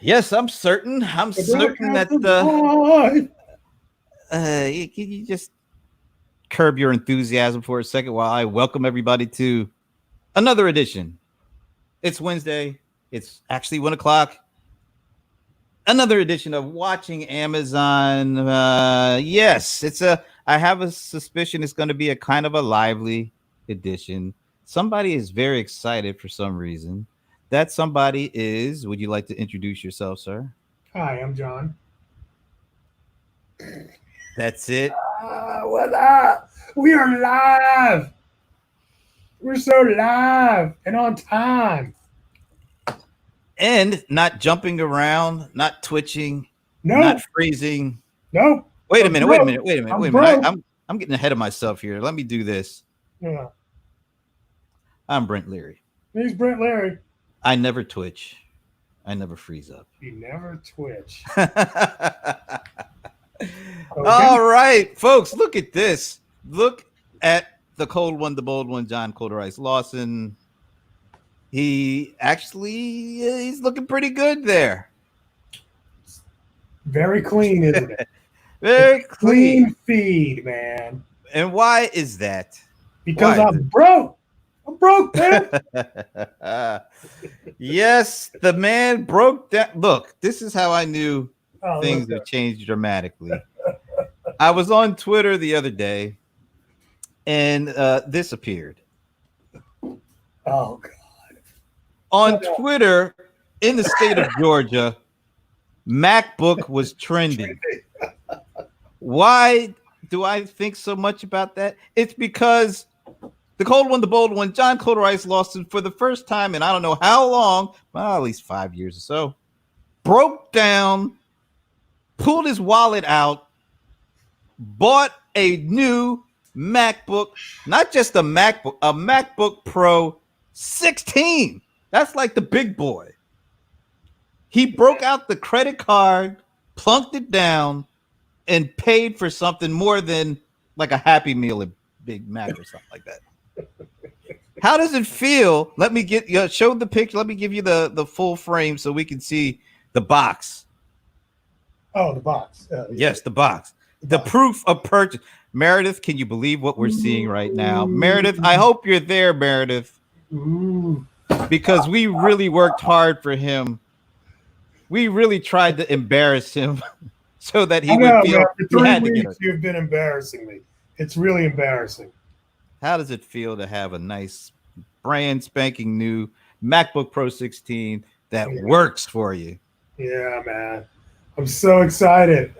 Yes, I'm certain. I'm The certain that broadcast is live. you just curb your enthusiasm for a second while I welcome everybody to another edition. It's Wednesday. It's actually 1 o'clock. Another edition of Watching Amazon. Yes, it's a. I have a suspicion it's going to be a kind of a lively edition. Somebody is very excited for some reason. That somebody is. Would you like to introduce yourself, sir? Hi, I'm John. That's it. What up? We are live. We're so live and on time. And not jumping around, not twitching, not Nope, freezing. nope. Wait a I'm minute, wait a broke. minute, wait a minute, wait I'm a minute. broke. I'm getting ahead of myself here. Let me do this. Yeah. I'm Brent Leary. He's Brent Larry. I never twitch. I never freeze up. You never twitch. All Okay. right, folks, look at this. Look at the cold one, the bold one, John ColderIce Lawson. He actually he's looking pretty good there. Very clean, isn't it? Very Clean clean. feed, man. And why is that? Because Why is I'm broke. I'm broke, man. it? Yes, the man broke down. Look, this is how I knew Oh, things look have changed dramatically. I was on Twitter the other day, and this appeared oh, God. on Twitter in the state of Georgia. MacBook was trending. Why do I think so much about that? It's because the cold one, the bold one, John ColderIce Lawson, for the first time in I don't know how long, well, at least 5 years or so, broke down, pulled his wallet out, bought a new MacBook, not just a MacBook Pro 16. That's like the big boy. He broke out the credit card, plunked it down, and paid for something more than like a Happy Meal at Big Mac or something like that. How does it feel? Let me get show the picture. Let me give you the full frame so we can see the box. Oh, the box. Yes, the box. The proof of purchase. Meredith, can you believe what we're seeing right now? Meredith, I hope you're there, Meredith, Ooh. because we really worked hard for him. We really tried to embarrass him so that he I would know, feel man. For he 3 had to get weeks, it. you've been embarrassing me. It's really embarrassing. How does it feel to have a nice, brand spanking new MacBook Pro 16 that Yeah. works for you? Yeah, man. I'm so excited.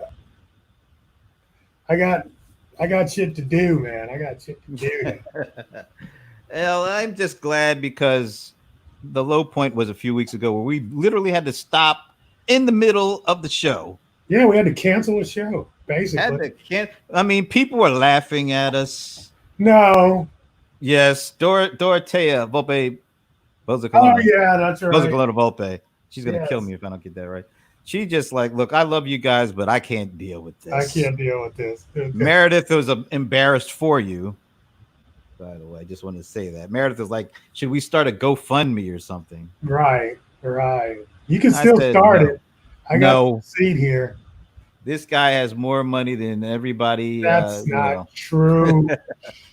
I got shit to do, man. I got shit to do. Well, I'm just glad because the low point was a few weeks ago where we literally had to stop in the middle of the show. Yeah, we had to cancel a show, Had basically. to can't. I mean, people were laughing at us. No. Yes, Dorotea Volpe, Oh, Bozacolona, yeah, that's right. Bozacolona Volpe. She's gonna kill Yes. me if I don't get that right. She just like, look, I love you guys, but I can't deal with I this. can't deal with this. Meredith was embarrassed for you. By the way, I just wanted to say that Meredith was like, should we start a GoFundMe or something? Right, right. You can I still said start no. it. I got No, the seat here. this guy has more money than everybody. That's not true.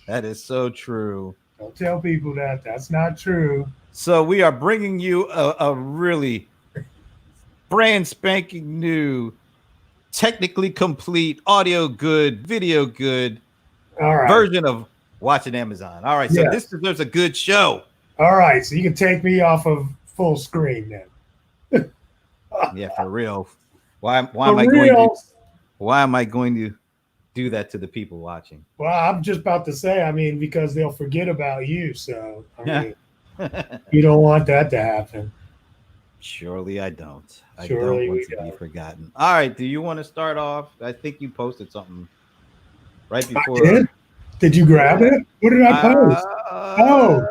That is so true. Don't tell people that. That's not true. So we are bringing you a really brand spanking new, technically complete, audio good, video good All right. version of Watching Amazon. All right, so Yes. this deserves a good show. All right. So you can take me off of full screen then. Yeah, for real. Why am For I going to real. why am I going to do that to the people watching? Well, I'm just about to say, I mean, because they'll forget about you. So, I mean, you don't want that to happen. Surely I don't. I Surely don't we want to be don't. forgotten. All right, do you want to start off? I think you posted something right I before. did. Did you grab it? What did I post? Oh,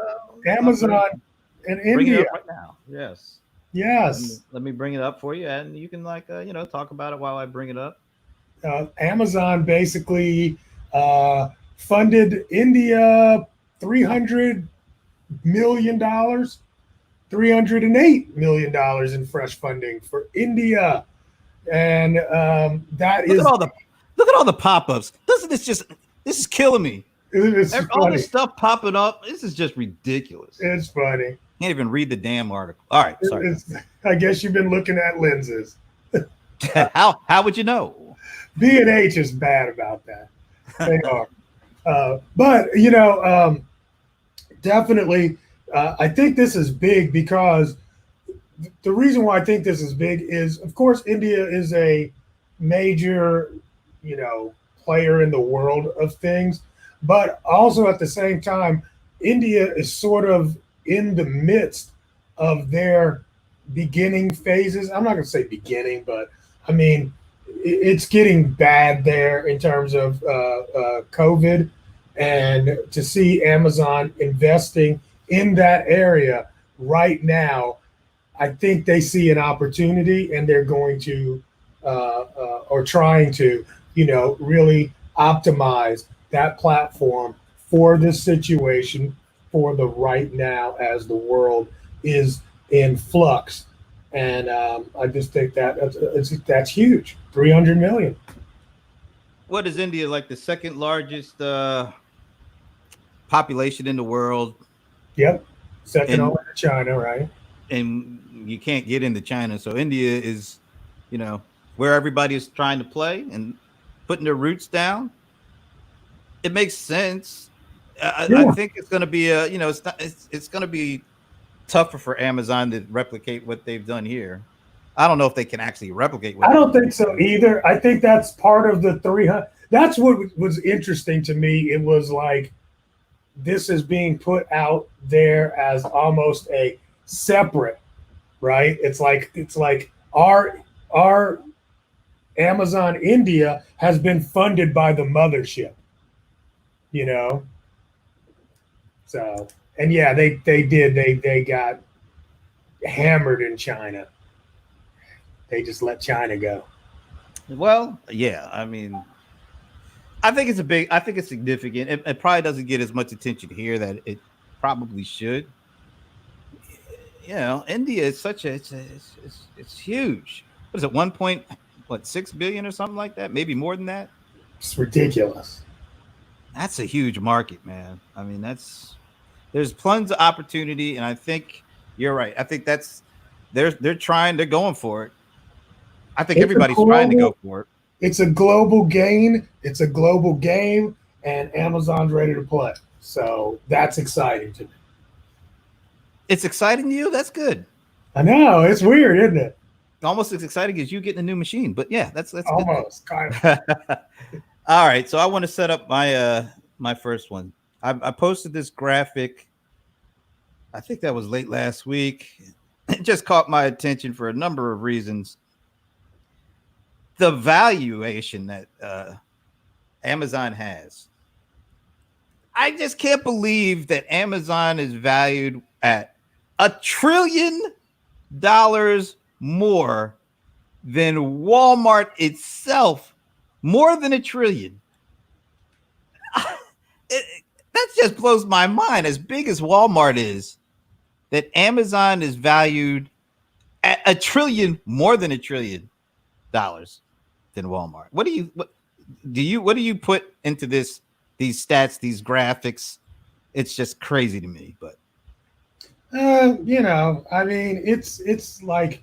Amazon in Bring it India. up right now. Yes. Yes. Let me bring it up for you, and you can talk about it while I bring it up. Amazon basically funded India $300 million $308 million in fresh funding for India. And that Look is at all the pop-ups. Doesn't this is killing me. it's All funny. this stuff popping up. This is just ridiculous. It's funny. Can't even read the damn article. All right, sorry. I guess you've been looking at lenses. How would you know? B&H is bad about that. They are. But, definitely, I think this is big because the reason why I think this is big is, of course, India is a major, player in the world of things. But also at the same time, India is sort of in the midst of their beginning phases. I'm not going to say beginning, but I mean, it's getting bad there in terms of COVID. And to see Amazon investing in that area right now, I think they see an opportunity and they're going to, or trying to, really optimize that platform for this situation for the right now as the world is in flux. And I just think that's huge. 300 million. What is India, like the second largest population in the world? Yep. Second only to China, right? And you can't get into China. So India is, where everybody is trying to play and putting their roots down. It makes sense. I think it's going to be it's going to be tougher for Amazon to replicate what they've done here. I don't know if they can actually replicate. I don't think so either. I think that's part of the 300. That's what was interesting to me. It was like this is being put out there as almost a separate, right? It's like our Amazon India has been funded by the mothership, So, and yeah, they did. They got hammered in China. They just let China go. Well, yeah. I mean, I think it's significant. It probably doesn't get as much attention here that it probably should. India is it's huge. What is it? 1.6 billion or something like that? Maybe more than that. It's ridiculous. That's a huge market, man. I mean, there's tons of opportunity, and I think you're right. I think they're going for it. I think everybody's trying to go for it. It's a global gain. It's a global game, and Amazon's ready to play. So that's exciting to me. It's exciting to you? That's good. I know. It's weird, isn't it? Almost as exciting as you getting a new machine. But yeah, that's almost good. Kind of. All right. So I want to set up my first one. I posted this graphic. I think that was late last week. It just caught my attention for a number of reasons. The valuation that Amazon has. I just can't believe that Amazon is valued at $1 trillion more than Walmart itself. More than $1 trillion. That just blows my mind. As big as Walmart is, that Amazon is valued at $1 trillion, more than $1 trillion than Walmart. What do you put into these stats, these graphics? It's just crazy to me. But I mean, it's like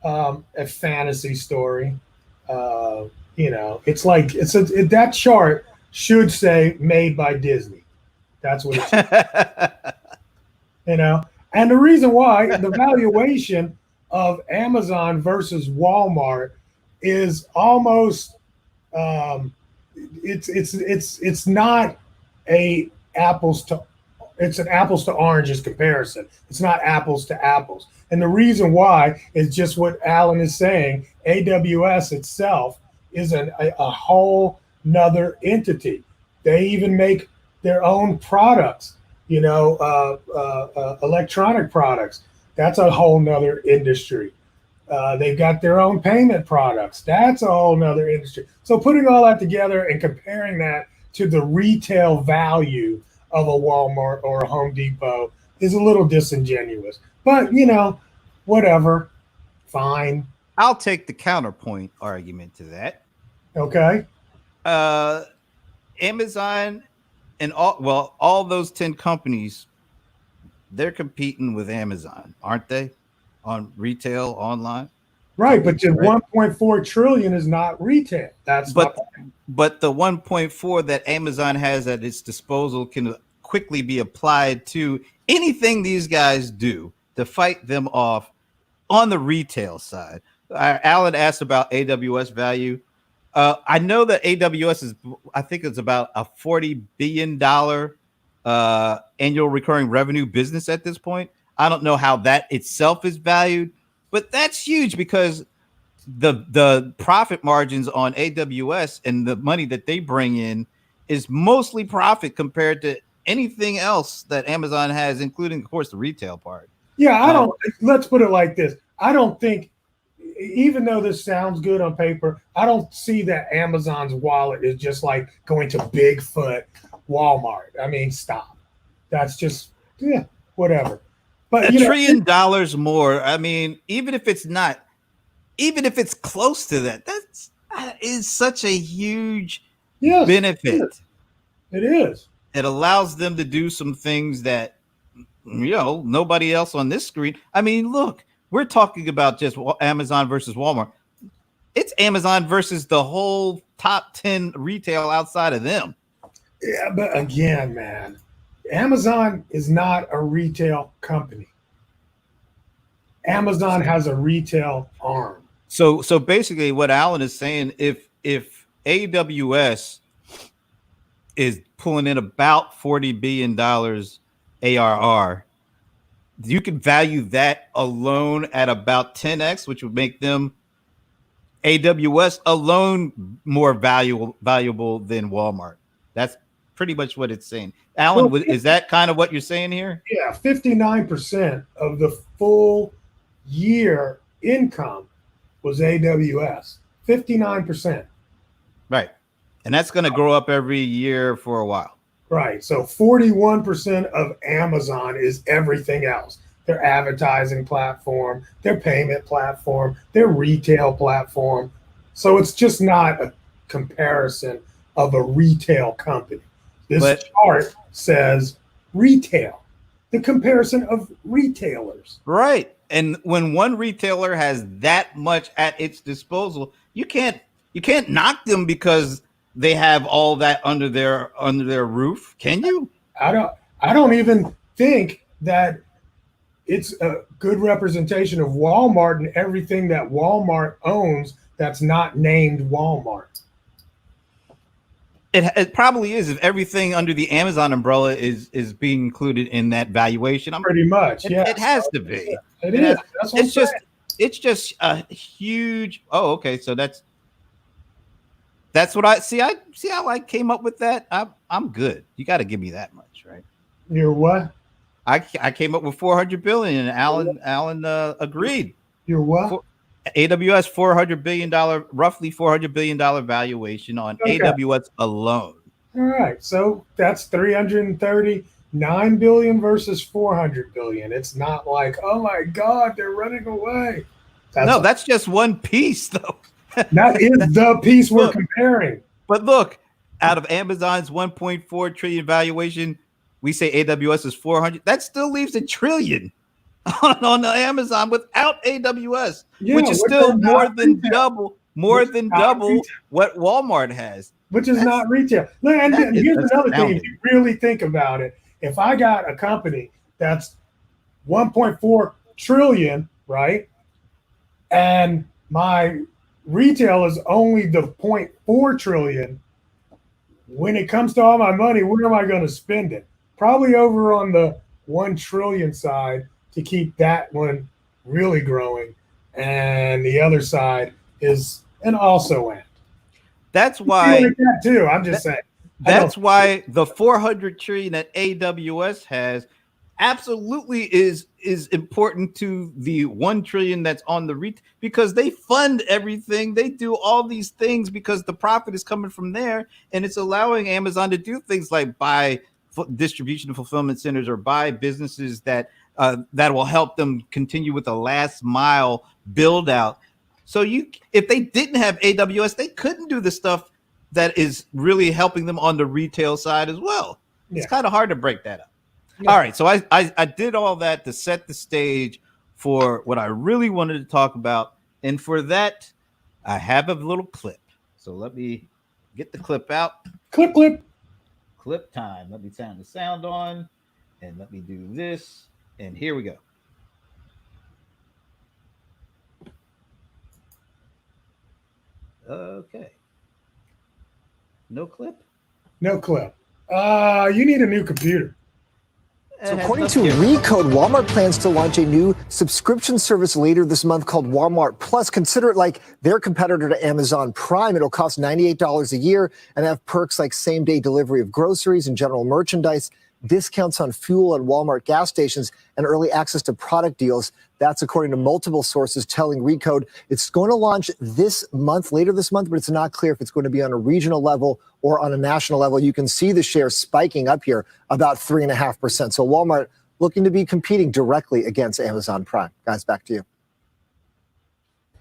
a fantasy story. It's like that chart should say made by Disney. That's what it says. And the reason why the valuation of Amazon versus Walmart is almost it's not a it's an apples to oranges comparison. It's not apples to apples. And the reason why is just what Alan is saying. AWS itself is a whole nother entity. They even make their own products, electronic products. That's a whole nother industry. They've got their own payment products. That's a whole nother industry. So putting all that together and comparing that to the retail value of a Walmart or a Home Depot is a little disingenuous. But whatever, fine, I'll take the counterpoint argument to that. okay. Uh, Amazon and all those 10 companies, they're competing with Amazon, aren't they? On retail, online Right, but companies, your right? 1.4 trillion is not retail. That's my But point. but the 1.4 that Amazon has at its disposal can quickly be applied to anything these guys do to fight them off on the retail side. Alan asked about AWS value. I know that AWS is, I think it's about a $40 billion annual recurring revenue business at this point. I don't know how that itself is valued, but that's huge because the profit margins on AWS and the money that they bring in is mostly profit compared to anything else that Amazon has, including, of course, the retail part. Yeah, I Um, don't. Let's put it like this. I don't think, even though this sounds good on paper, I don't see that Amazon's wallet is just like going to Bigfoot, Walmart. I mean, stop. That's just, yeah, whatever. But $1 trillion more. I mean, even if it's close to that, that is such a huge yes, benefit. it is. It allows them to do some things that nobody else on this screen. I mean, look, we're talking about just Amazon versus Walmart. It's Amazon versus the whole top 10 retail outside of them. Yeah, but again, man, Amazon is not a retail company. Amazon has a retail arm. So basically what Alan is saying, if AWS is pulling in about $40 billion ARR, you can value that alone at about 10x, which would make them AWS alone more valuable than Walmart. That's pretty much what it's saying. Well, Alan, is that kind of what you're saying here? yeah, 59% of the full year income was AWS. 59%. Right. And that's going to grow up every year for a while. Right. So 41% of Amazon is everything else. Their advertising platform, their payment platform, their retail platform. So it's just not a comparison of a retail company. This But chart says retail, the comparison of retailers. right. And when one retailer has that much at its disposal, you can't knock them because they have all that under their roof, can you? I don't even think that it's a good representation of Walmart and everything that Walmart owns that's not named Walmart. It probably is if everything under the Amazon umbrella is being included in that valuation. Pretty much, yeah. It has to be. It It is. has. That's what I'm It's just saying. it's just a huge. Oh, okay. So that's what I see. I see how I came up with that. I'm good. You got to give me that much, right? You're what? I came up with 400 billion, and Alan agreed. You're what? For, AWS $400 billion, roughly $400 billion valuation on Okay. AWS alone. All right. So that's 339 billion versus 400 billion. It's not like, oh my God, they're running away. That's just one piece, though. That is the piece we're comparing. But look, out of Amazon's 1.4 trillion valuation, we say AWS is 400. That still leaves $1 trillion on the Amazon without AWS, which is still more than double what Walmart has. Which is not retail. And here's another thing: if you really think about it, if I got a company that's 1.4 trillion, right, and my retail is only the 0.4 trillion, when it comes to all my money, where am I going to spend it? Probably over on the 1 trillion side to keep that one really growing, and the other side is an also end. That's why like that too. I'm just saying. That's why the 400 trillion that AWS has absolutely is important to the 1 trillion that's on the retail, because they fund everything. They do all these things because the profit is coming from there, and it's allowing Amazon to do things like buy distribution and fulfillment centers or by businesses that that will help them continue with the last mile build out. So if they didn't have AWS, they couldn't do the stuff that is really helping them on the retail side as well. It's Yeah. kind of hard to break that up. Yeah. All right, so I did all that to set the stage for what I really wanted to talk about, and for that, I have a little clip. So let me get the clip out. Clip. Clip time. Let me turn the sound on, and let me do this, and here we go. Okay. No clip? No clip. You need a new computer. So according to Recode, Walmart plans to launch a new subscription service later this month called Walmart Plus. Consider it like their competitor to Amazon Prime. It'll cost $98 a year and have perks like same-day delivery of groceries and general merchandise, discounts on fuel at Walmart gas stations, and early access to product deals. That's according to multiple sources telling Recode it's going to launch later this month, but it's not clear if it's going to be on a regional level or on a national level. You can see the share spiking up here about 3.5%. So Walmart looking to be competing directly against Amazon Prime. Guys, back to you.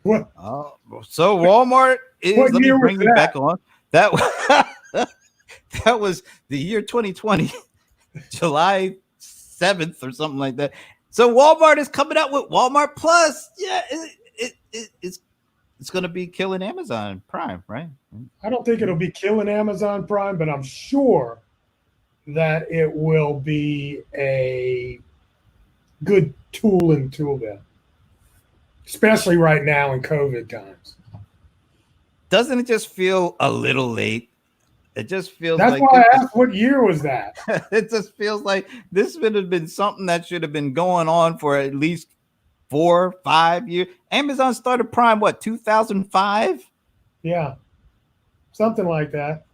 What? So Walmart is, What let me year bring was you that? back on. That was the year 2020, July 7th or something like that. So Walmart is coming out with Walmart Plus. Yeah, it's going to be killing Amazon Prime, right? I don't think it'll be killing Amazon Prime, but I'm sure that it will be a good tool in tool belt, especially right now in COVID times. Doesn't it just feel a little late? It just feels That's like why I asked what year was that? it just feels like this would have been something that should have been going on for at least 4-5 years. Amazon started Prime, what, 2005? Yeah, something like that.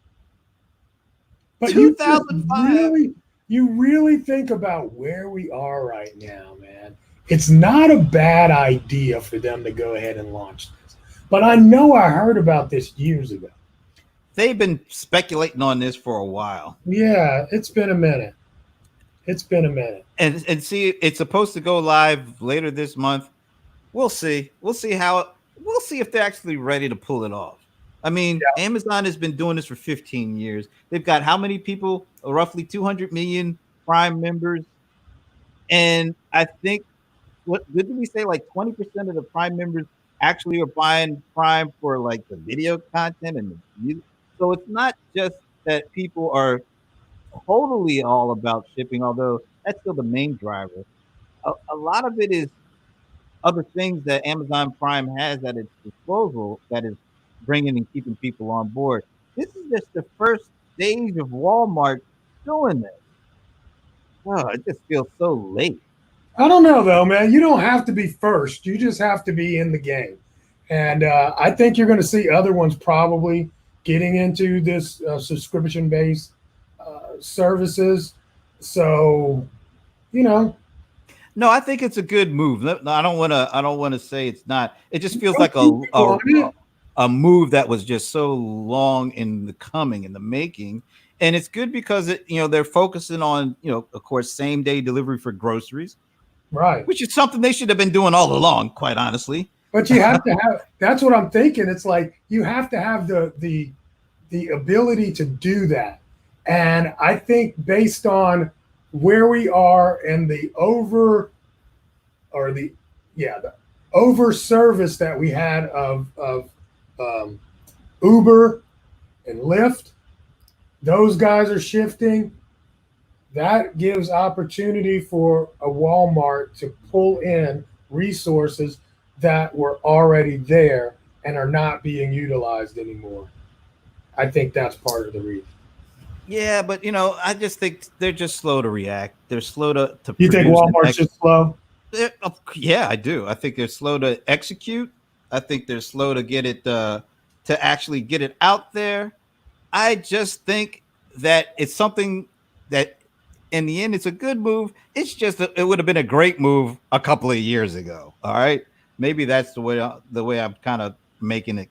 But 2005. you really think about where we are right now, man. It's not a bad idea for them to go ahead and launch this. But I know I heard about this years ago. They've been speculating on this for a while. Yeah, it's been a minute. And see, it's supposed to go live later this month. We'll see. We'll see if they're actually ready to pull it off. I mean, Yeah. Amazon has been doing this for 15 years. They've got how many people? Roughly 200 million Prime members. And I think, what did we say? Like 20% of the Prime members actually are buying Prime for like the video content and the music. So it's not just that people are totally all about shipping, although that's still the main driver. A lot of it is other things that Amazon Prime has at its disposal that is bringing and keeping people on board. This is just the first stage of Walmart doing this. Oh, it just feels so late. I don't know though, man. You don't have to be first. You just have to be in the game. And I think you're going to see other ones probably getting into this subscription-based services. So, No, I think it's a good move. No, I don't want to say it's not. It just feels like a move that was just so long in the making. And it's good because they're focusing on, of course, same day delivery for groceries, right? Which is something they should have been doing all along, quite honestly. But you have to have. That's what I'm thinking. It's like you have to have the ability to do that. And I think based on where we are and the over service that we had of Uber and Lyft, those guys are shifting. That gives opportunity for a Walmart to pull in resources that were already there and are not being utilized anymore. I think that's part of the reason. Yeah, but I just think they're just slow to react. They're slow to You think Walmart's just slow? Yeah, I do. I think they're slow to execute. I think they're slow to get it to actually get it out there. I just think that it's something that in the end it's a good move. It's just it would have been a great move a couple of years ago. All right, maybe that's the way I'm kind of making it.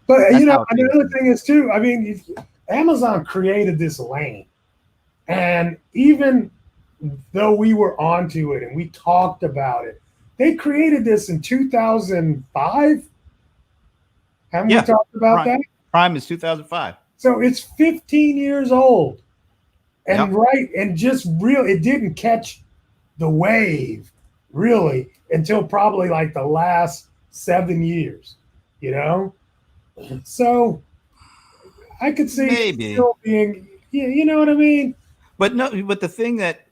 But another thing is too. I mean, Amazon created this lane, And even though we were onto it and we talked about it, they created this in 2005. Haven't we talked about that? Prime is 2005. So it's 15 years old. And it didn't catch the wave really until probably like the last 7 years, you know? So I could see Maybe still being, yeah, you know what I mean? But the thing that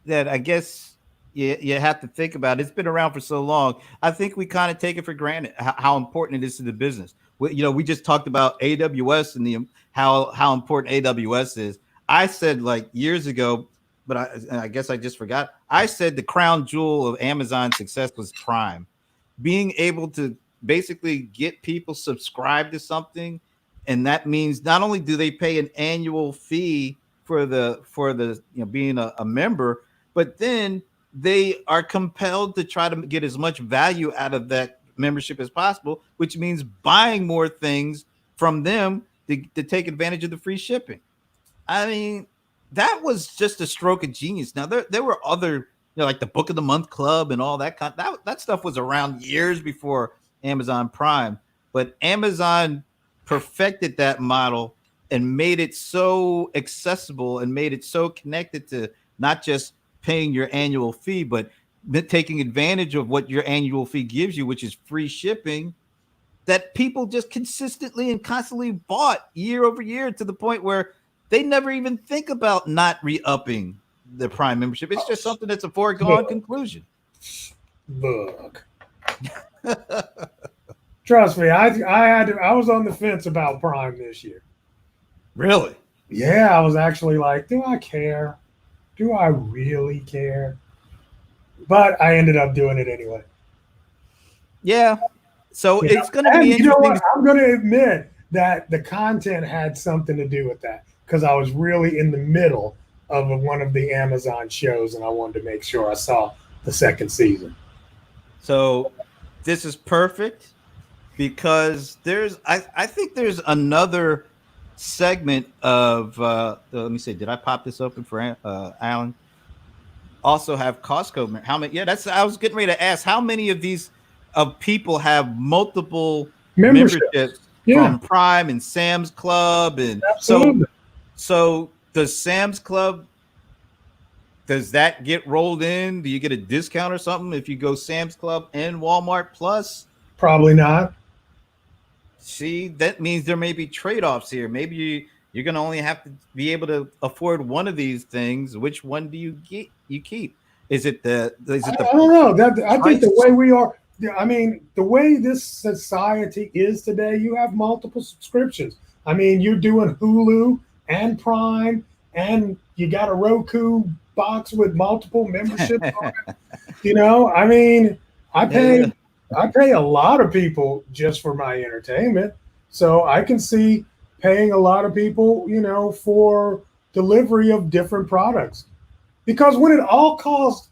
I guess you have to think about, it's been around for so long. I think we kind of take it for granted how important it is to the business. We just talked about AWS and how important AWS is. I said like years ago, but I guess I just forgot. I said the crown jewel of Amazon's success was Prime, being able to basically get people subscribed to something, and that means not only do they pay an annual fee for the being a member, but then they are compelled to try to get as much value out of that membership as possible, which means buying more things from them to take advantage of the free shipping. I mean, that was just a stroke of genius. Now there were other, like the Book of the Month Club and all that that stuff was around years before Amazon Prime, but Amazon perfected that model and made it so accessible and made it so connected to not just paying your annual fee, but taking advantage of what your annual fee gives you, which is free shipping, that people just consistently and constantly bought year over year to the point where they never even think about not re-upping the Prime membership. It's just something that's a foregone conclusion. Look. Trust me, I was on the fence about Prime this year. Really? Yeah, I was actually like, do I care? Do I really care? But I ended up doing it anyway. Yeah. So it's going to be interesting. You know what? I'm going to admit that the content had something to do with that because I was really in the middle of one of the Amazon shows and I wanted to make sure I saw the second season. So this is perfect because I think there's another segment of let me see, did I pop this open for Alan? Also have Costco. How many? Yeah, I was getting ready to ask how many of these people have multiple memberships from Prime and Sam's Club, and so does Sam's Club? Does that get rolled in? Do you get a discount or something if you go Sam's Club and Walmart Plus? Probably not. See, that means there may be trade-offs here. Maybe you're going to only have to be able to afford one of these things. Which one do you keep? Is it the I don't know. I think the way we are, I mean, the way this society is today, you have multiple subscriptions. I mean, you're doing Hulu and Prime, and you got a Roku box with multiple memberships on it. I mean, I pay a lot of people just for my entertainment. So I can see paying a lot of people, for delivery of different products. Because when it all costs,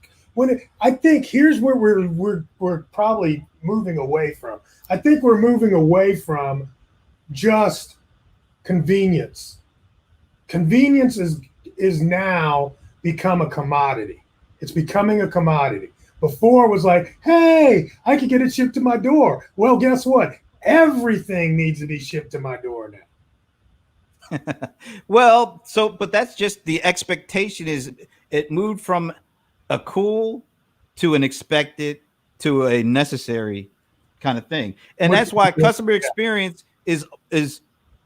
I think here's where we're probably moving away from. I think we're moving away from just convenience. Convenience is now become a commodity. It's becoming a commodity. Before it was like, hey, I could get it shipped to my door. Well, guess what? Everything needs to be shipped to my door now. Well, but that's just the expectation is it moved from a cool to an expected to a necessary kind of thing. And that's why customer experience is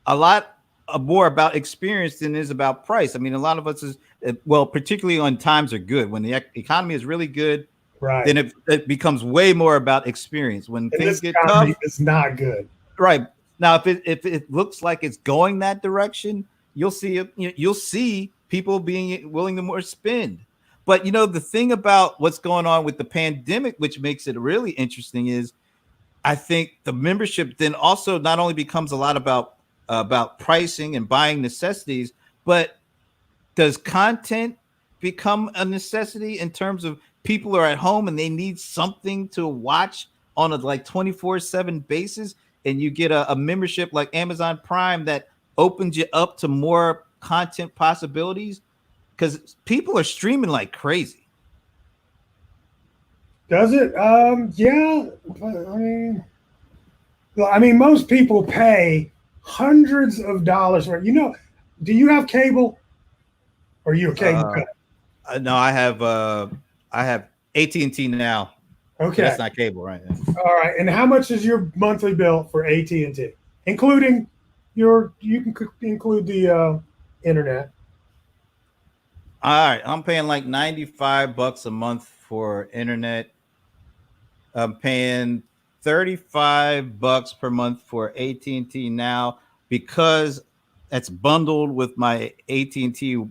a lot more about experience than it is about price. I mean, a lot of us particularly when times are good, when the economy is really good, right? Then it becomes way more about experience. When things get tough, it's not good. Right. Now, if it looks like it's going that direction, you'll see people being willing to more spend. But the thing about what's going on with the pandemic, which makes it really interesting, is I think the membership then also not only becomes a lot about pricing and buying necessities, but does content become a necessity in terms of people are at home and they need something to watch on a 24/7 basis? And you get a membership like Amazon Prime that opens you up to more content possibilities. because people are streaming like crazy. Does it? Yeah. I mean, most people pay hundreds of dollars for. Do you have cable? Or are you a cable cut? No, I have AT&T now. Okay, so that's not cable, right? All right. And how much is your monthly bill for AT&T, including you can include the internet? All right, I'm paying like $95 a month for internet. I'm paying $35 per month for AT&T now because that's bundled with my AT&T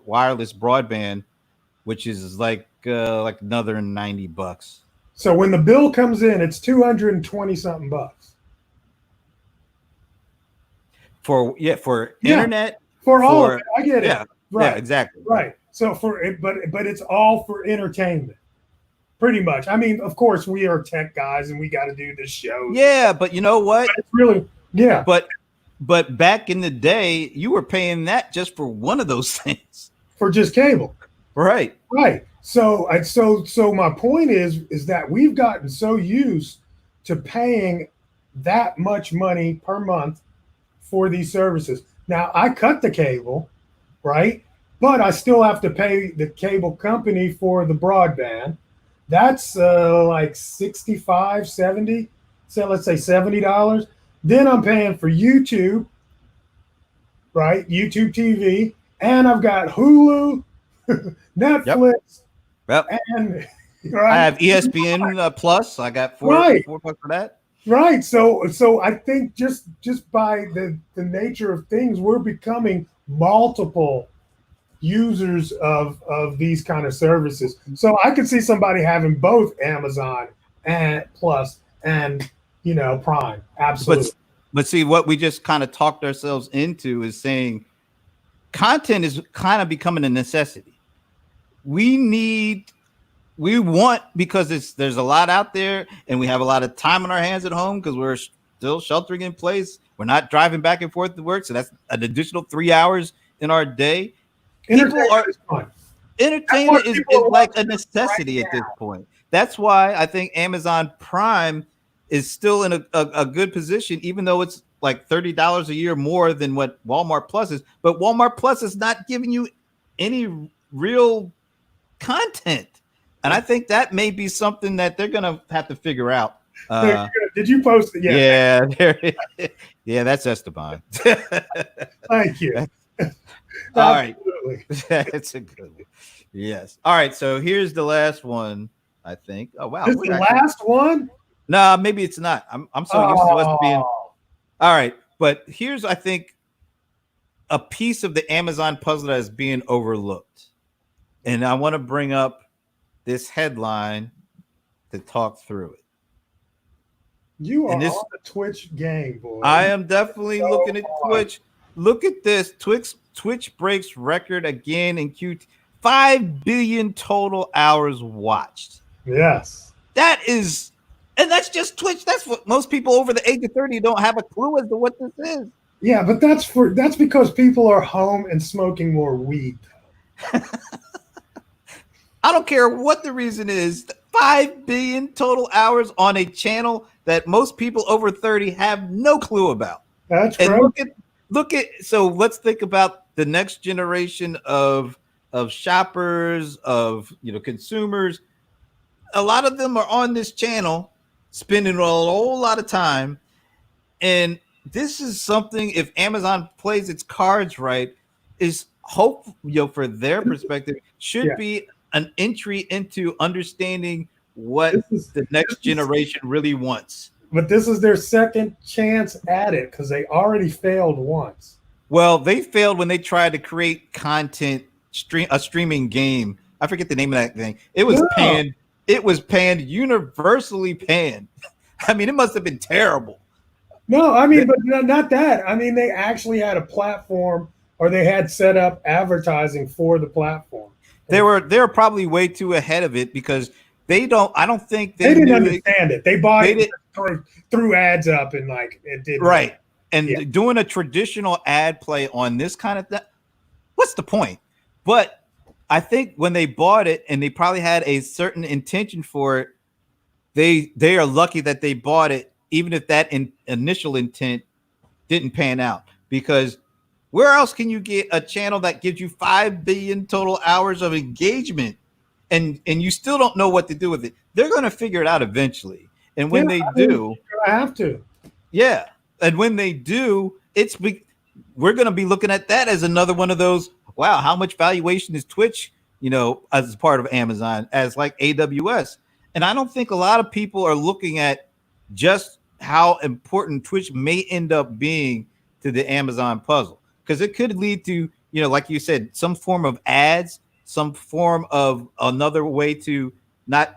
wireless broadband, which is like another $90. So when the bill comes in, it's 220 something bucks for internet. For all of it. I get it. Yeah, right. Yeah, exactly. Right. So but it's all for entertainment. Pretty much. I mean, of course, we are tech guys and we got to do this show. Yeah, but you know what? But it's really, yeah. But back in the day, you were paying that just for one of those things. For just cable. Right. Right. So my point is that we've gotten so used to paying that much money per month for these services. Now, I cut the cable, right? But I still have to pay the cable company for the broadband. That's like $65, $70. So let's say $70. Then I'm paying for YouTube, right? YouTube TV. And I've got Hulu, Netflix. Yep. And right? I have ESPN Plus. I got $4 for that. Right. So I think just by the nature of things, we're becoming multiple users of these kind of services. So I could see somebody having both Amazon and Plus and Prime. Absolutely. But see, what we just kind of talked ourselves into is saying content is kind of becoming a necessity. Because there's a lot out there and we have a lot of time on our hands at home because we're still sheltering in place. We're not driving back and forth to work. So that's an additional 3 hours in our day. Entertainment is like a necessity at this point. That's why I think Amazon Prime is still in a good position, even though it's like $30 a year more than what Walmart Plus is. But Walmart Plus is not giving you any real content. And I think that may be something that they're going to have to figure out. Did you post it? Yeah. Yeah, that's Esteban. Thank you. All right. That's a good one. Yes. All right. So here's the last one, I think. Oh, wow. This is the last one? No, maybe it's not. I'm so used to us being. All right. But here's, I think, a piece of the Amazon puzzle that is being overlooked. And I want to bring up this headline to talk through it. You are on the Twitch game, boy. I am definitely looking at Twitch. Look at this. Twitch breaks record again in Q2. 5 billion total hours watched. Yes. And that's just Twitch. That's what most people over the age of 30 don't have a clue as to what this is. Yeah, but that's because people are home and smoking more weed. I don't care what the reason is. 5 billion total hours on a channel that most people over 30 have no clue about. That's and correct. So let's think about the next generation of shoppers, of consumers. A lot of them are on this channel spending a whole lot of time. And this is something, if Amazon plays its cards right, is hope for their perspective should be an entry into understanding what the next generation really wants. But this is their second chance at it because they already failed once. Well, they failed when they tried to create content, a streaming game. I forget the name of that thing. It was panned. It was panned, universally panned. I mean, it must have been terrible. No, I mean, but not that. I mean, they actually had a platform, or they had set up advertising for the platform. They were probably way too ahead of it because I don't think they didn't understand it. They bought it, threw ads up, and it did right. And doing a traditional ad play on this kind of thing, what's the point? But I think when they bought it, and they probably had a certain intention for it, they are lucky that they bought it, even if that initial intent didn't pan out. Because where else can you get a channel that gives you 5 billion total hours of engagement, and you still don't know what to do with it? They're going to figure it out eventually. And when they do, I have to. Yeah. And when they do, we're going to be looking at that as another one of those, wow, how much valuation is Twitch, as part of Amazon, as like AWS. And I don't think a lot of people are looking at just how important Twitch may end up being to the Amazon puzzle, because it could lead to, like you said, some form of ads, some form of another way to not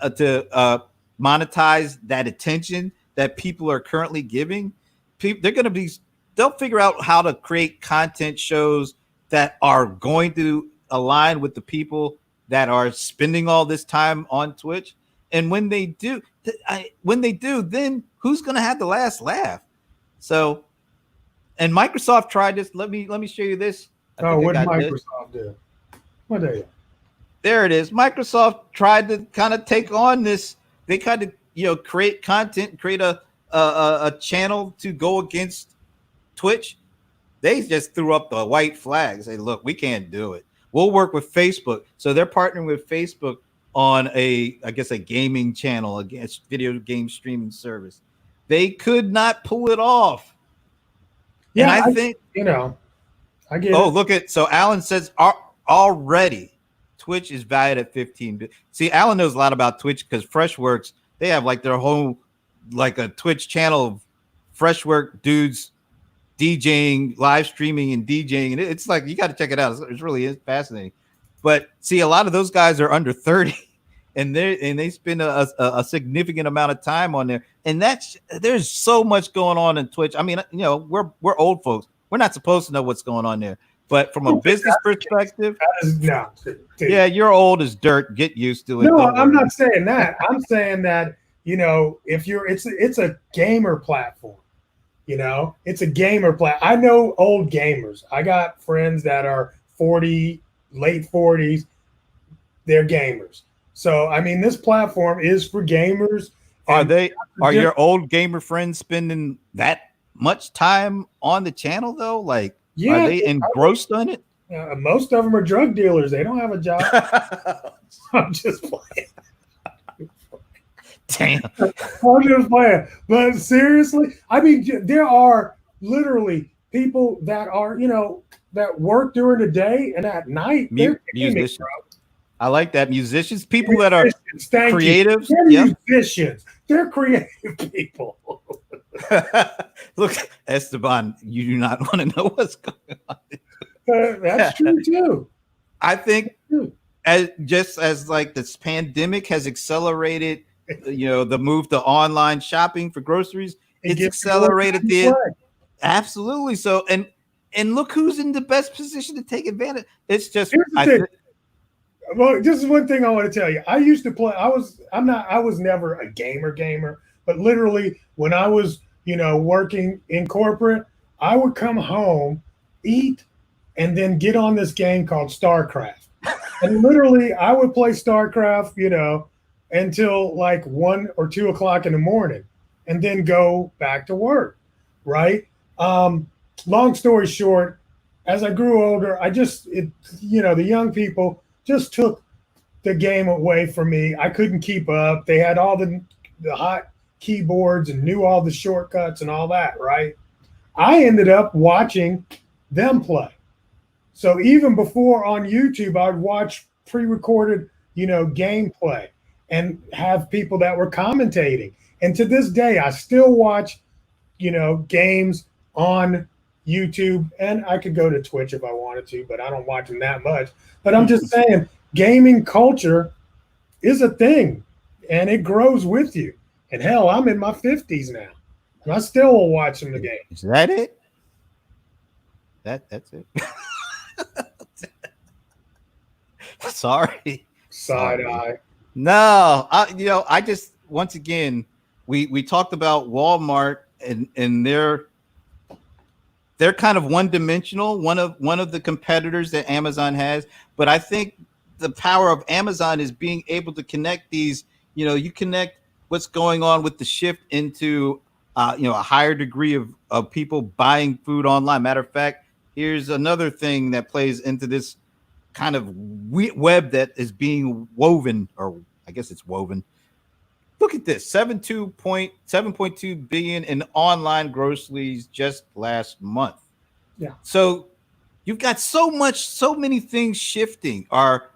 monetize that attention that people are currently giving. They'll figure out how to create content shows that are going to align with the people that are spending all this time on Twitch. And when they do, then who's going to have the last laugh? So, and Microsoft tried this. Let me show you this. What did Microsoft do? What they? There it is. Microsoft tried to kind of take on this. They kind of, create content, create a channel to go against Twitch. They just threw up the white flag. Say, look, we can't do it. We'll work with Facebook. So they're partnering with Facebook on a gaming channel, against video game streaming service. They could not pull it off. Yeah, and I think I get. Oh, look at, so Alan says already Twitch is valued at 15. See, Alan knows a lot about Twitch because Freshworks, they have like their whole, like a Twitch channel of Freshwork dudes DJing, live streaming and DJing. And it's like, you got to check it out. It's really fascinating. But see, a lot of those guys are under 30 and they spend a significant amount of time on there. And there's so much going on in Twitch. I mean, we're old folks. We're not supposed to know what's going on there. But from a business perspective, yeah, you're old as dirt. Get used to it. No, I'm not saying that. I'm saying that, if it's a gamer platform, it's a gamer platform. I know old gamers. I got friends that are 40, late 40s. They're gamers. So, I mean, this platform is for gamers. Are your old gamer friends spending that much time on the channel though? Like, are they engrossed on it? Most of them are drug dealers. They don't have a job. I'm just playing. Damn. I'm just playing. But seriously, I mean, there are literally people that are, that work during the day and at night. Musicians. I like that. Musicians, people that are creatives. They're musicians. They're creative people. Look, Esteban, you do not want to know what's going on. That's true too. I think as like this pandemic has accelerated, the move to online shopping for groceries, it's accelerated absolutely. So, and look who's in the best position to take advantage. It's just well, this is one thing I want to tell you. I used to play. I was never a gamer, but literally when I was, working in corporate, I would come home, eat, and then get on this game called StarCraft. And literally I would play StarCraft, until like 1 or 2 o'clock in the morning and then go back to work. Right. Long story short, as I grew older, the young people just took the game away from me. I couldn't keep up. They had all the hot keyboards and knew all the shortcuts and all that, right? I ended up watching them play. So even before on YouTube, I'd watch pre-recorded, gameplay and have people that were commentating. And to this day, I still watch, games on YouTube, and I could go to Twitch if I wanted to, but I don't watch them that much. But I'm just saying, gaming culture is a thing, and it grows with you. And hell, I'm in my 50s now, and I still will watch them the game. Is that it? That's it. Sorry. Side eye. No, I just, once again, we talked about Walmart and their they're kind of one dimensional, one of the competitors that Amazon has. But I think the power of Amazon is being able to connect these. You connect what's going on with the shift into a higher degree of people buying food online. Matter of fact, here's another thing that plays into this kind of web that is being woven, or I guess it's woven. Look at this: 7.2 billion in online groceries just last month. Yeah. So you've got so many things shifting. Our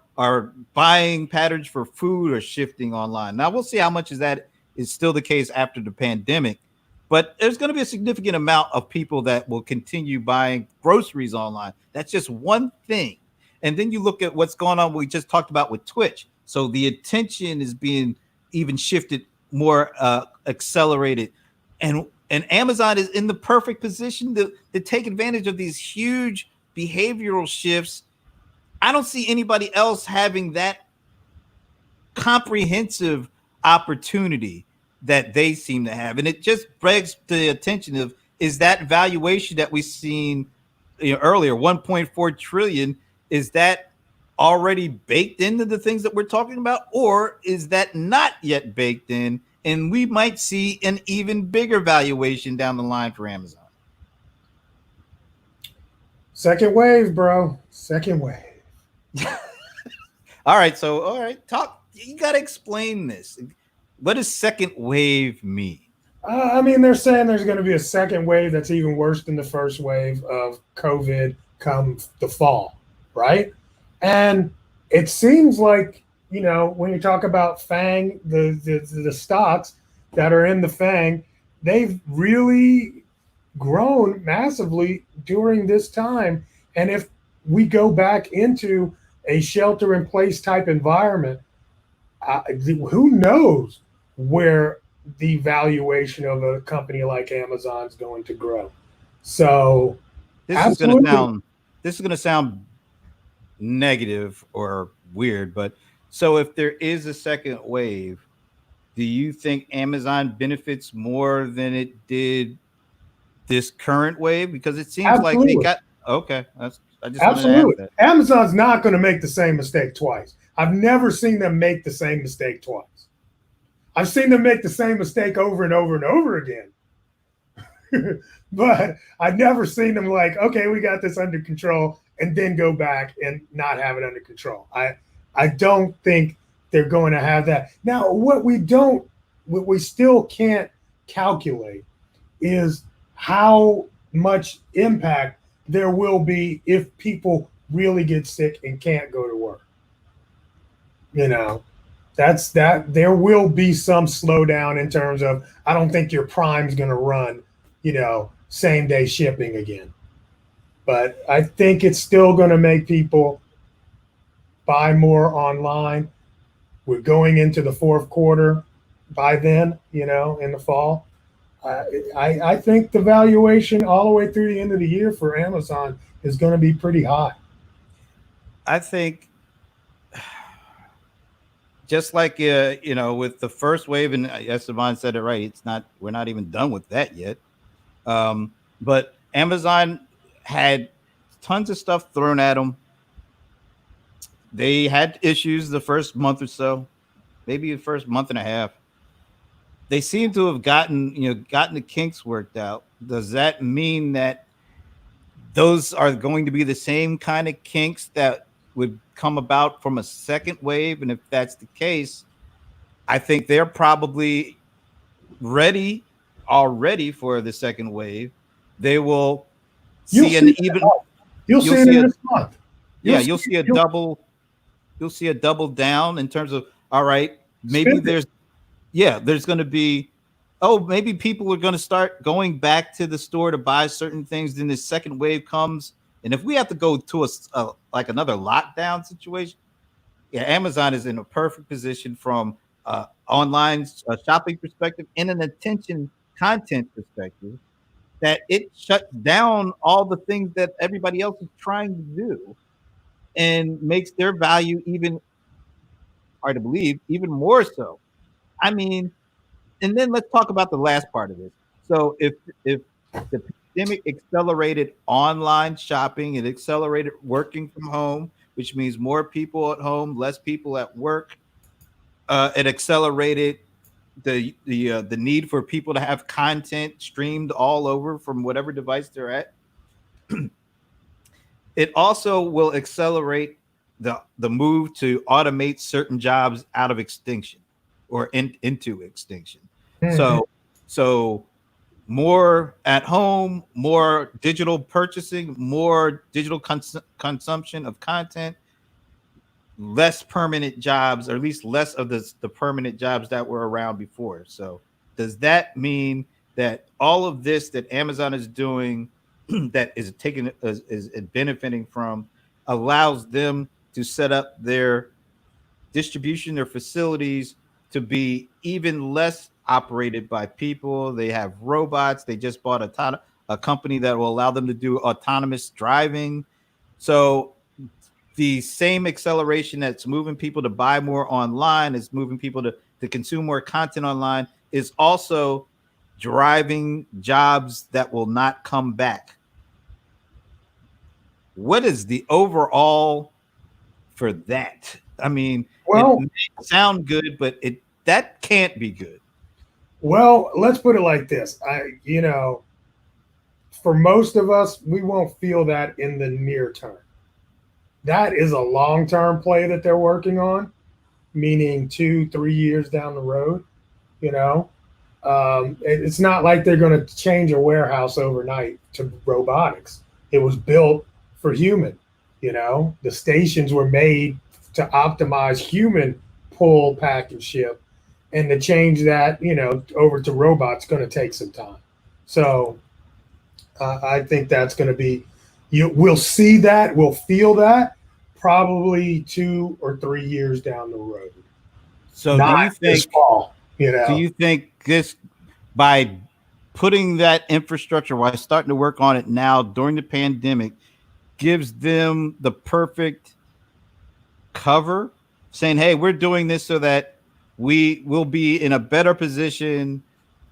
buying patterns for food are shifting online. Now we'll see how much of that is still the case after the pandemic, but there's going to be a significant amount of people that will continue buying groceries online. That's just one thing. And then you look at what's going on. We just talked about with Twitch. So the attention is being even shifted more accelerated, and Amazon is in the perfect position to take advantage of these huge behavioral shifts. I don't see anybody else having that comprehensive opportunity that they seem to have, and it just begs the attention of, is that valuation that we've seen earlier, 1.4 trillion, is that already baked into the things that we're talking about, or is that not yet baked in, and we might see an even bigger valuation down the line for Amazon? Second wave, bro. Second wave. All right, talk. You got to explain this. What does second wave mean? I mean, they're saying there's going to be a second wave that's even worse than the first wave of COVID come the fall, right? And it seems like, when you talk about FANG, the stocks that are in the FANG, they've really grown massively during this time. And if we go back into a shelter-in-place type environment, who knows where the valuation of a company like Amazon is going to grow. So this is going to sound negative or weird, but so if there is a second wave, do you think Amazon benefits more than it did this current wave? Because it seems like they got okay. I just wanted to ask that. Amazon's not going to make the same mistake twice. I've never seen them make the same mistake twice. I've seen them make the same mistake over and over and over again. But I've never seen them like, okay, we got this under control, and then go back and not have it under control. I don't think they're going to have that. Now, what we still can't calculate is how much impact there will be if people really get sick and can't go to work. That's that. There will be some slowdown in terms of, I don't think your Prime's going to run, same day shipping again. But I think it's still going to make people buy more online. We're going into the fourth quarter by then, in the fall. I think the valuation all the way through the end of the year for Amazon is going to be pretty high. I think just like with the first wave, and Esteban said it right, we're not even done with that yet. But Amazon had tons of stuff thrown at them. They had issues the first month or so, maybe the first month and a half. They seem to have gotten the kinks worked out. Does that mean that those are going to be the same kind of kinks that would come about from a second wave? And if that's the case, I think they're probably ready already for the second wave. They will see an even. You'll see it in this month. You'll see a double. You'll see a double down in terms of, all right, maybe there's going to be, maybe people are going to start going back to the store to buy certain things. Then the second wave comes, and if we have to go to like another lockdown situation, Amazon is in a perfect position from online shopping perspective and an attention content perspective, that it shuts down all the things that everybody else is trying to do and makes their value even, hard to believe, even more so. I mean, and then let's talk about the last part of this. So if the pandemic accelerated online shopping. It accelerated working from home, which means more people at home, less people at work. It accelerated the need for people to have content streamed all over from whatever device they're at. It also will accelerate the move to automate certain jobs out of extinction or into extinction. Mhm. So more at home, more digital purchasing, more digital consumption of content, less permanent jobs, or at least less of the permanent jobs that were around before. So does that mean that all of this that Amazon is doing that is taking is benefiting from allows them to set up their distribution, their facilities to be even less operated by people? They have robots. They just bought a company that will allow them to do autonomous driving. So the same acceleration that's moving people to buy more online, is moving people to consume more content online, is also driving jobs that will not come back. What is the overall for that? I mean, it Well, may sound good, but that can't be good. well, let's put it like this. For most of us, we won't feel that in the near term. That is a long-term play that they're working on, meaning 2, 3 years down the road. You know, it's not like they're going to change a warehouse overnight to robotics. It was built for human. The stations were made to optimize human pull, pack, and ship, and to change that, over to robots, going to take some time. So I think that's going to be, we'll see that, we'll feel that probably 2 or 3 years down the road. So Not this fall. do you think this, by putting that infrastructure, while starting to work on it now during the pandemic, gives them the perfect cover, saying, hey, we're doing this so that we will be in a better position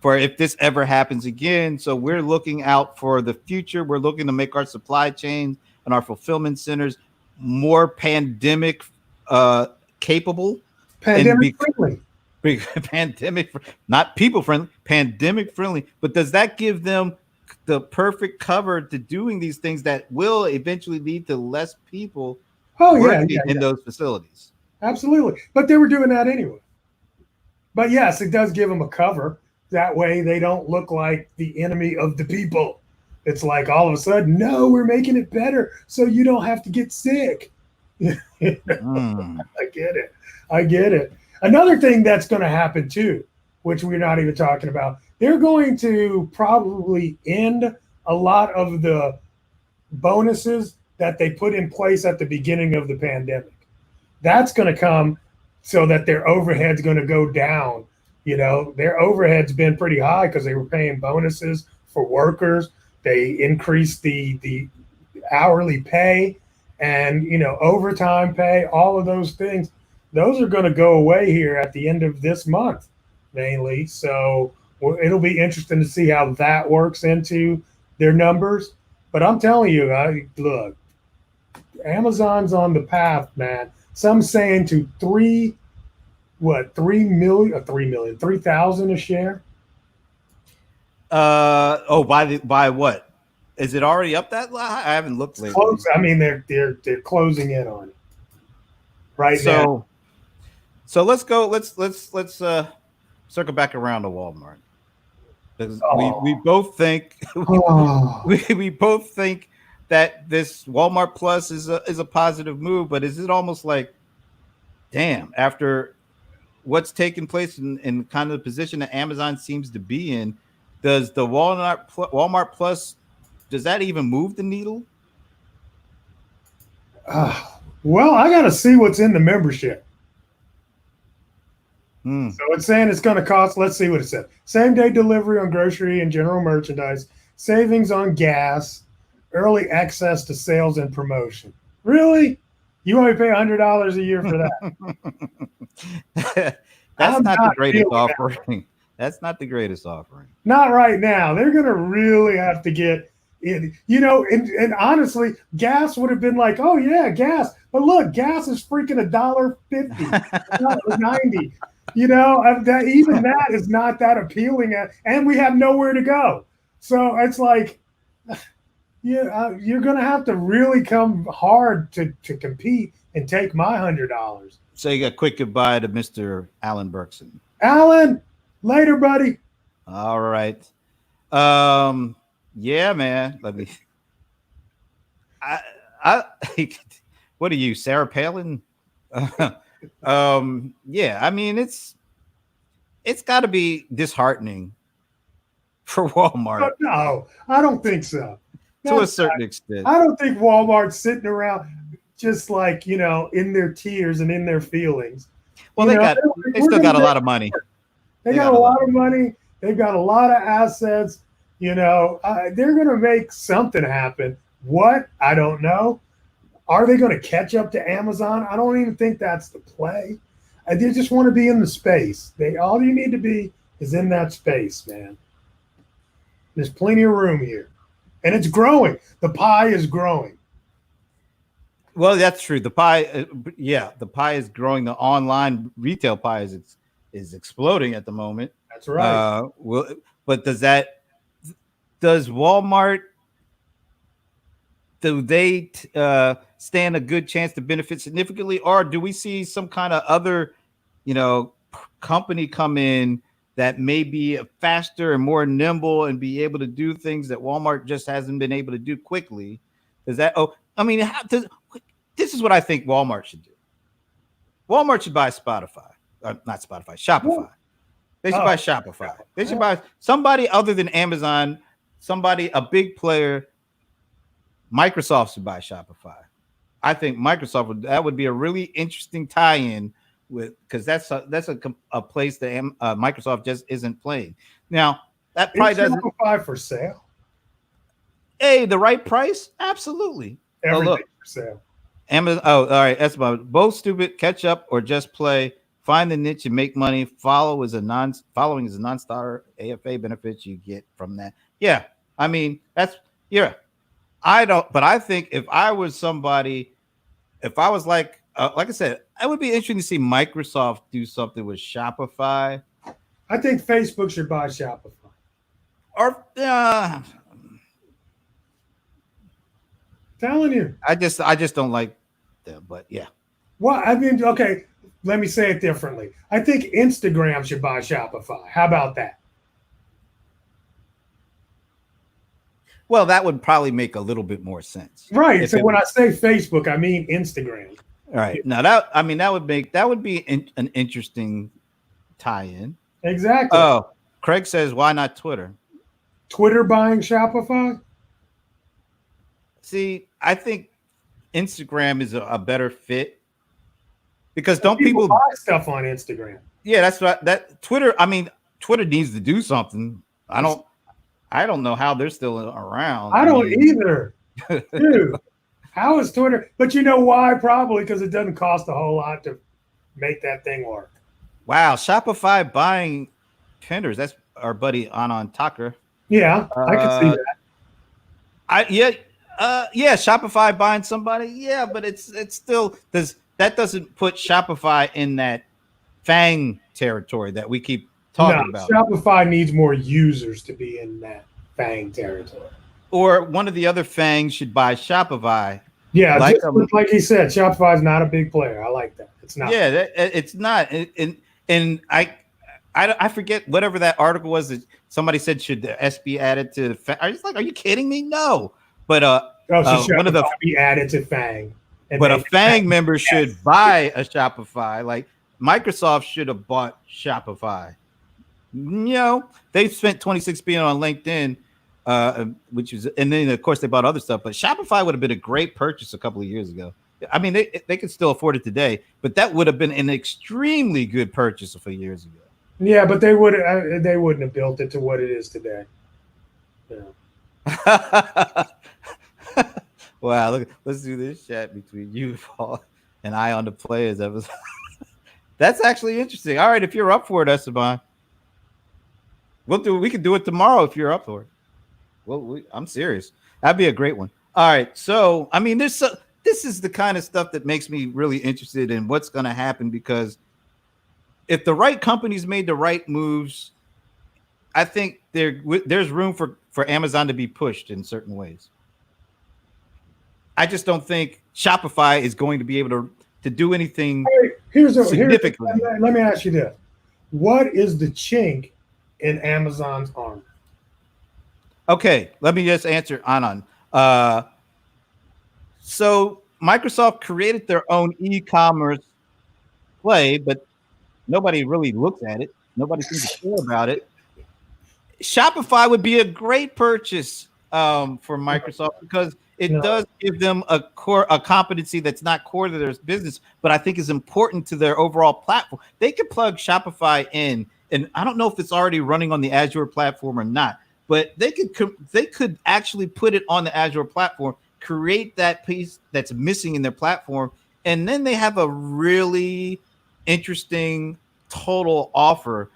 for if this ever happens again? So we're looking out for the future. We're looking to make our supply chains and our fulfillment centers more pandemic capable, Pandemic and friendly. pandemic, not people friendly, pandemic friendly. But does that give them the perfect cover to doing these things that will eventually lead to less people Oh, working yeah. in those facilities? Absolutely. But they were doing that anyway. But yes, it does give them a cover. That way they don't look like the enemy of the people. It's like all of a sudden, no, we're making it better so you don't have to get sick. Mm. I get it. Another thing that's going to happen too, which we're not even talking about, they're going to probably end a lot of the bonuses that they put in place at the beginning of the pandemic. That's going to come so that their overhead's going to go down. Their overhead's been pretty high because they were paying bonuses for workers. They increased the hourly pay and, overtime pay, all of those things. Those are going to go away here at the end of this month, mainly. So it'll be interesting to see how that works into their numbers. But I'm telling you, look, Amazon's on the path, man. Some saying to 3,000 a share. By what? Is it already up that high? I haven't looked lately. Close. I mean, they're closing in on it right now. So let's go. Let's circle back around to Walmart, because we both think we both think that this Walmart Plus is a positive move. But is it almost like, damn, after what's taking place in kind of the position that Amazon seems to be in, does the Walmart Plus, does that even move the needle? Well, I got to see what's in the membership. So it's saying it's going to cost, let's see what it said. Same day delivery on grocery and general merchandise, savings on gas, early access to sales and promotion. Really? You only pay $100 a year for that? That's not the greatest offering. That's not the greatest offering. Not right now. They're going to really have to get And honestly, gas would have been like, oh yeah, gas. But look, gas is freaking $1.50, $1.90. That is not that appealing, and we have nowhere to go. So it's like, yeah, you're going to have to really come hard to compete and take my $100. So you got quick goodbye to Mr. Alan Berkson. Alan, later, buddy. All right. Yeah, man. Let me. I what are you, Sarah Palin? Yeah. I mean, it's got to be disheartening for Walmart. No, I don't think so. To a certain extent. I don't think Walmart's sitting around just like, in their tears and in their feelings. Well, they still got a lot of money. They got a lot of money. They've got a lot of assets. They're going to make something happen. What? I don't know. Are they going to catch up to Amazon? I don't even think that's the play. They just want to be in the space. All you need to be is in that space, man. There's plenty of room here. And it's growing. The pie is growing. Well, that's true. The pie, the pie is growing. The online retail pie is exploding at the moment. That's right. But does Walmart, do they stand a good chance to benefit significantly, or do we see some kind of other, company come in that may be faster and more nimble and be able to do things that Walmart just hasn't been able to do quickly? This is what I think Walmart should do. Walmart should buy Shopify. They should buy Shopify. They should buy somebody other than Amazon, a big player. Microsoft should buy Shopify. I think that would be a really interesting tie-in because that's a place that Microsoft just isn't playing. Now, that probably doesn't Shopify for sale. Hey, the right price? Absolutely. Everything for sale. Amazon. Oh, all right. That's about both stupid. Catch up or just play. Find the niche and make money. Following is a non-starter AFA benefits you get from that. Yeah, I mean but I think if I was somebody, if I was like I said, it would be interesting to see Microsoft do something with Shopify. I think Facebook should buy Shopify. Or telling you, I just don't like them. But yeah. Well, I mean, okay. Let me say it differently. I think Instagram should buy Shopify. How about that? Well, that would probably make a little bit more sense. Right. So when I say Facebook, I mean Instagram. All right. Now that would be an interesting tie-in. Exactly. Oh, Craig says, why not Twitter? Twitter buying Shopify? See, I think Instagram is a better fit. Because don't people buy stuff on Instagram? Yeah, that's right. Twitter needs to do something. I don't know how they're still around. I don't either. Dude, how is Twitter? But you know why? Probably because it doesn't cost a whole lot to make that thing work. Wow, Shopify buying Tenders. That's our buddy Anand Tucker. Yeah, I can see that. Shopify buying somebody. Yeah, but it's still that doesn't put Shopify in that FANG territory that we keep talking about. Shopify needs more users to be in that FANG territory. Or one of the other FANGs should buy Shopify. Yeah, like he said, Shopify is not a big player. I like that. It's not. Yeah, it's not. And I forget whatever that article was that somebody said should the S be added to FANG. Are you kidding me? No. But one of the be added to FANG. But a FANG member should buy a Shopify. Like Microsoft should have bought Shopify. They spent $26 billion on LinkedIn, and then of course they bought other stuff. But Shopify would have been a great purchase a couple of years ago. I mean, they could still afford it today, but that would have been an extremely good purchase a few years ago. Yeah, but they wouldn't have built it to what it is today. Yeah. Wow, let's do this chat between you, Paul, and I on the players episode. That's actually interesting. All right, if you're up for it, Esteban, we can do it tomorrow if you're up for it. Well, I'm serious. That'd be a great one. All right. So, I mean, this is the kind of stuff that makes me really interested in what's going to happen, because if the right companies made the right moves, I think there's room for Amazon to be pushed in certain ways. I just don't think Shopify is going to be able to do anything significantly. Let me ask you this: what is the chink in Amazon's armor? Okay, let me just answer Anon. So Microsoft created their own e-commerce play, but nobody really looks at it. Nobody seems to care about it. Shopify would be a great purchase for Microsoft, because it does give them a competency that's not core to their business, but I think is important to their overall platform. They could plug Shopify in, and I don't know if it's already running on the Azure platform or not, but they could actually put it on the Azure platform, create that piece that's missing in their platform, and then they have a really interesting total offer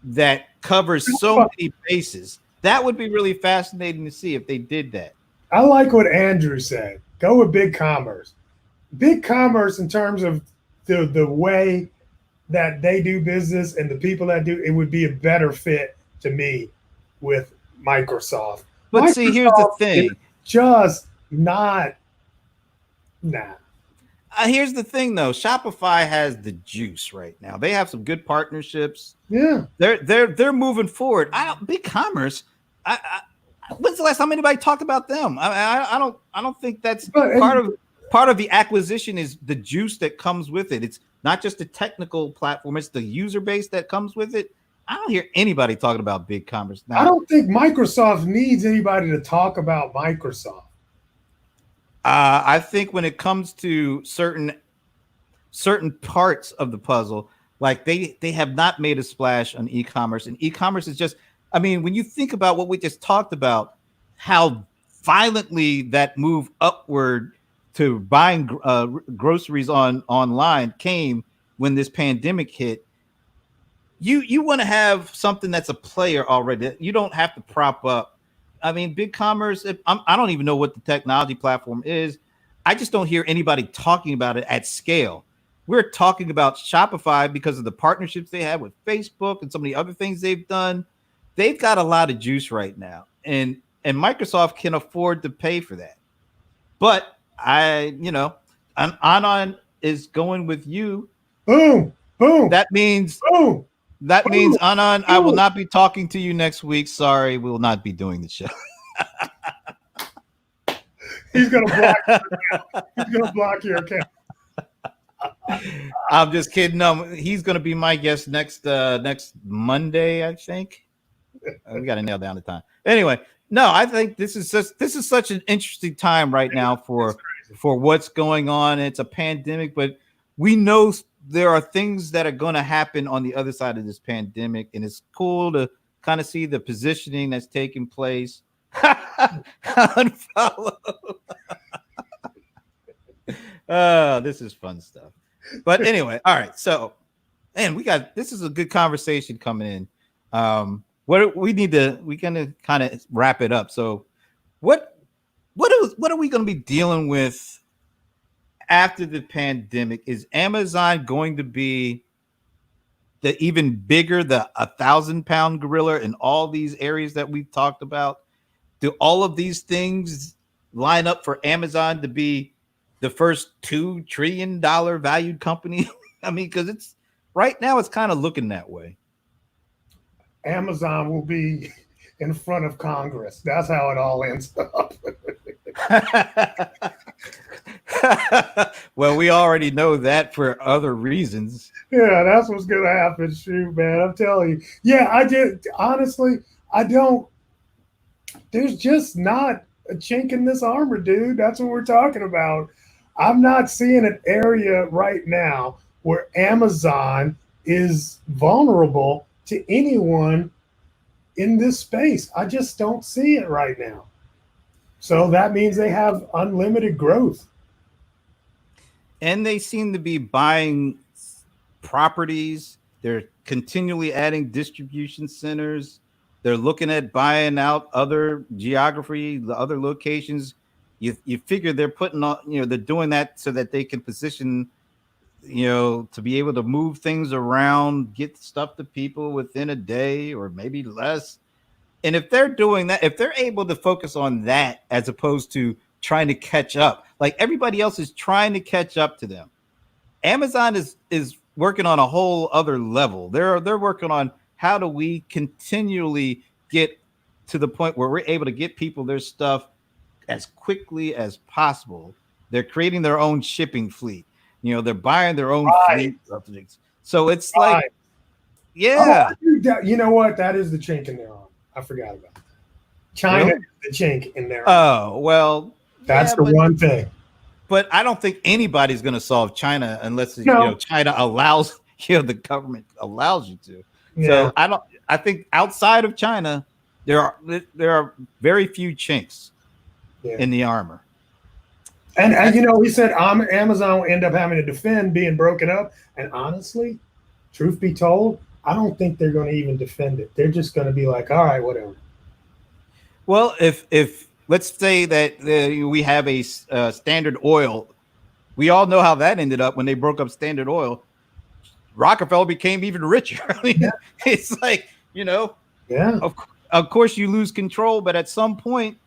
that covers so many bases. That would be really fascinating to see if they did that. I like what Andrew said. Go with big commerce. Big commerce in terms of the way that they do business and the people that do it would be a better fit to me with Microsoft. But Microsoft see, here's the thing. Just not. Nah. Here's the thing, though. Shopify has the juice right now. They have some good partnerships. Yeah, they're moving forward. Big commerce. When's the last time anybody talked about them? I don't think that's part of the acquisition is the juice that comes with it. It's not just the technical platform; it's the user base that comes with it. I don't hear anybody talking about big commerce now. I don't think Microsoft needs anybody to talk about Microsoft. I think when it comes to certain parts of the puzzle, like they have not made a splash on e-commerce, and e-commerce is just, I mean, when you think about what we just talked about, how violently that move upward to buying groceries online came when this pandemic hit. You want to have something that's a player already. You don't have to prop up. I mean, big commerce, I don't even know what the technology platform is. I just don't hear anybody talking about it at scale. We're talking about Shopify because of the partnerships they have with Facebook and some of the other things they've done. They've got a lot of juice right now, and Microsoft can afford to pay for that. But Anon is going with you. Boom, boom. That means boom. That means, Anon, I will not be talking to you next week. Sorry, we will not be doing the show. He's gonna block your account. I'm just kidding. He's gonna be my guest next Monday, I think. We got to nail down the time. Anyway, no, I think this is such an interesting time right now for what's going on. It's a pandemic, but we know there are things that are going to happen on the other side of this pandemic, and it's cool to kind of see the positioning that's taking place. Unfollow. This is fun stuff. But anyway, all right. So, man, this is a good conversation coming in. We're gonna kind of wrap it up. So, what are we going to be dealing with after the pandemic? Is Amazon going to be the even bigger, the 1,000-pound gorilla in all these areas that we've talked about? Do all of these things line up for Amazon to be the first $2 trillion valued company? I mean, because it's right now, it's kind of looking that way. Amazon will be in front of Congress. That's how it all ends up. Well, we already know that for other reasons. Yeah, that's what's going to happen. Shoot, man, I'm telling you. Yeah, I did. Honestly, I don't. There's just not a chink in this armor, dude. That's what we're talking about. I'm not seeing an area right now where Amazon is vulnerable to anyone in this space. I just don't see it right now. So that means they have unlimited growth. And they seem to be buying properties. They're continually adding distribution centers. They're looking at buying out other geography, the other locations. You figure they're putting on, they're doing that so that they can position, to be able to move things around, get stuff to people within a day or maybe less. And if they're doing that, if they're able to focus on that as opposed to trying to catch up, like everybody else is trying to catch up to them, Amazon is working on a whole other level. They're working on how do we continually get to the point where we're able to get people their stuff as quickly as possible. They're creating their own shipping fleet. They're buying their own fleet of things. So it's like, yeah. You know what? That is the chink in their arm. I forgot about that. China Really? is the chink in their arm. Oh, well. That's the one thing. But I don't think anybody's going to solve China unless China allows the government allows you to. Yeah. So I think outside of China, there are very few chinks in the armor. And he said Amazon will end up having to defend being broken up. And honestly, truth be told, I don't think they're going to even defend it. They're just going to be like, all right, whatever. Well, if let's say that we have a Standard Oil. We all know how that ended up when they broke up Standard Oil. Rockefeller became even richer. I mean, it's like, of course you lose control, but at some point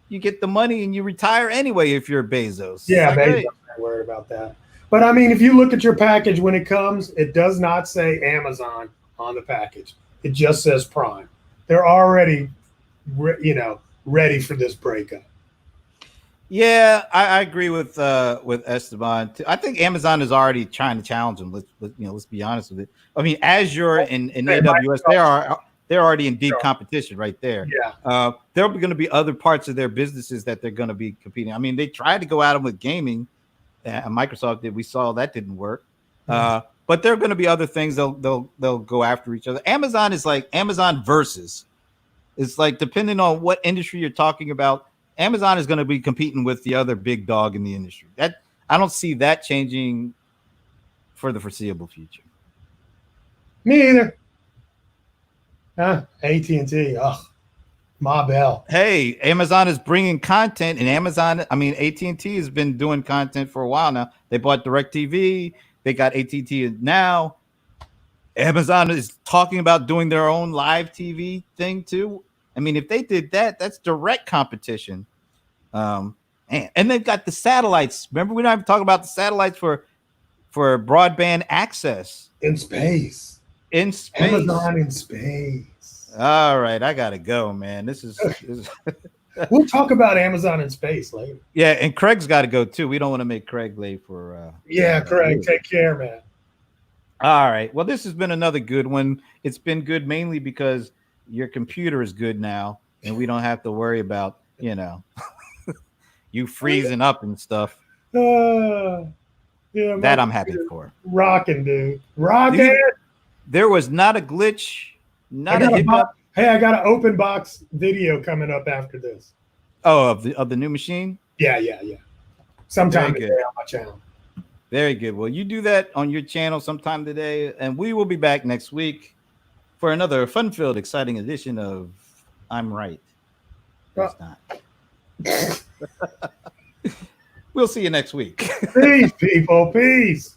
you get the money and you retire anyway if you're Bezos. Yeah, Bezos, not worried about that. But I mean, if you look at your package when it comes, it does not say Amazon on the package. It just says Prime. They're already, ready for this breakup. Yeah, I agree with Esteban. I think Amazon is already trying to challenge them. Let's be honest with it. I mean, Azure and AWS, they're already in deep competition right there. Yeah. There are going to be other parts of their businesses that they're going to be competing. I mean, they tried to go at them with gaming. Microsoft did. We saw that didn't work. But there are going to be other things they'll go after each other. Amazon is like Amazon versus. It's like depending on what industry you're talking about, Amazon is going to be competing with the other big dog in the industry. That I don't see that changing for the foreseeable future. Me either. AT&T. Ugh. Ma Bell. Hey, Amazon is bringing content, and AT&T has been doing content for a while now. They bought DirecTV. They got AT&T now. Amazon is talking about doing their own live TV thing too. I mean, if they did that, that's direct competition. And they've got the satellites. Remember, we're not even talking about the satellites for broadband access in space. Amazon in space. All right, I gotta go, man. This is We'll talk about Amazon in space later. Yeah, and Craig's got to go too. We don't want to make Craig late for. Craig, take care, man. All right. Well, this has been another good one. It's been good mainly because your computer is good now, and we don't have to worry about you freezing up and stuff. Yeah, that I'm happy for. Rocking, dude. Rocking. There was not a glitch, not a hiccup. Hey, I got an open box video coming up after this. Oh, of the new machine? Yeah. Sometime today on my channel. Very good. Well, you do that on your channel sometime today, and we will be back next week for another fun-filled, exciting edition of I'm Right. It's not. We'll see you next week. Peace, people. Peace.